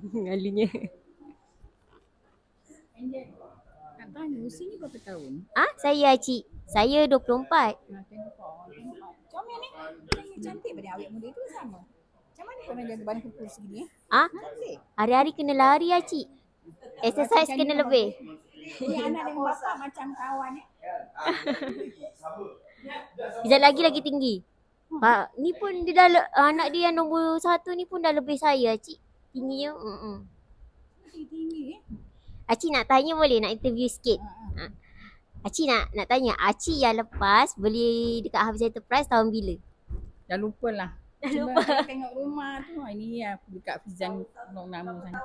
Alunya. Nak tanya usia ni berapa tahun? Saya Cik. Saya 24. 24. Comel ni. Cantik pada awet muda tu sama. Macam mana kau nak jaga badan kurus gini? Cantik. Hari-hari kena lari Cik. Exercise kena lebih. Ni anak dengan bapa macam kawan ni. Sekejap lagi tinggi. Pak, ni pun dia dah anak dia yang nombor 1 ni pun dah lebih saya Cik. Tingginya. Tinggi Acik nak tanya boleh? Nak interview sikit. Acik nak tanya, Acik yang lepas beli dekat Hafiz Enterprise tahun bila? Dah lupa lah. Cuma tengok rumah tu, ini ya dekat Fizan Long Nama sana.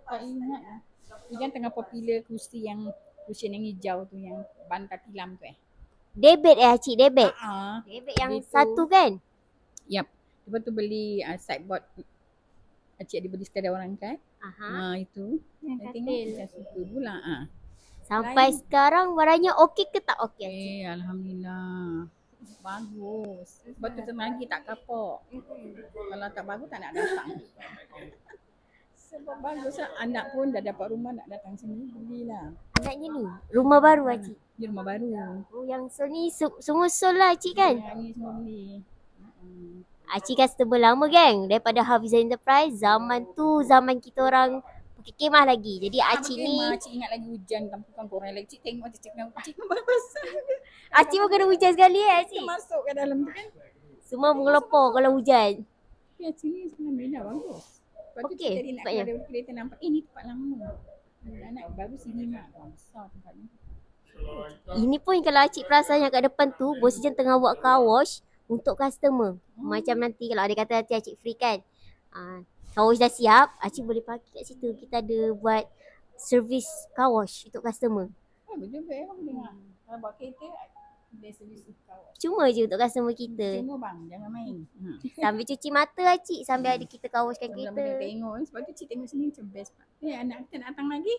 Tak ingat lah. Ini kan tengah popular kursi yang hijau tu, yang bantal tilam tu Debit Acik, debit? Debit yang itu. Satu kan? Yap. Lepas tu beli sideboard. Acik ada beli sekadar orang kan? Itu. Saya tengok macam suka pula. Sampai sekarang barangnya okey ke tak okey? Alhamdulillah. Bagus. Sebab tu lagi tak kapok. Kalau tak bagus tak nak datang. Sebab bagus lah. Anak pun dah dapat rumah nak datang sini. Belilah. Anaknya ni? Rumah baru Acik? Dia rumah baru. Yang ni semua sol lah Acik kan? Ya, ni semua beli. Acik customer lama geng. Daripada Hafiz Enterprise. Zaman tu zaman kita orang pakai kemah lagi. Jadi Acik ni. Acik ingat lagi hujan tampukan korang lagi. Cik tengok Acik basah. Acik pun kena hujan sekali Acik. Masuk ke dalam tu kan. Semua mengelopor kalau hujan. Tapi Acik ni sebenarnya dah bagus. Lepas tu cik tadi nak keluar dari kereta nampak. Ni tempat lama. Anak baru sini mak. Besar tempat ni. Ini pun kalau Acik perasan yang kat depan tu, Bos Ijan tengah buat car wash untuk customer. Macam nanti kalau ada kata nanti Acik free kan. Car wash dah siap, Acik boleh parking kat situ. Kita ada buat servis car wash untuk customer. Betul boleh dengar. Kalau buat kereta, boleh servis car wash. Cuma je untuk customer kita. Cuma bang, jangan main. Sambil cuci mata Acik, sambil ada kita car washkan kereta. Tengok, sebab tu Cik tengok sini macam best. Anak kita nak datang lagi.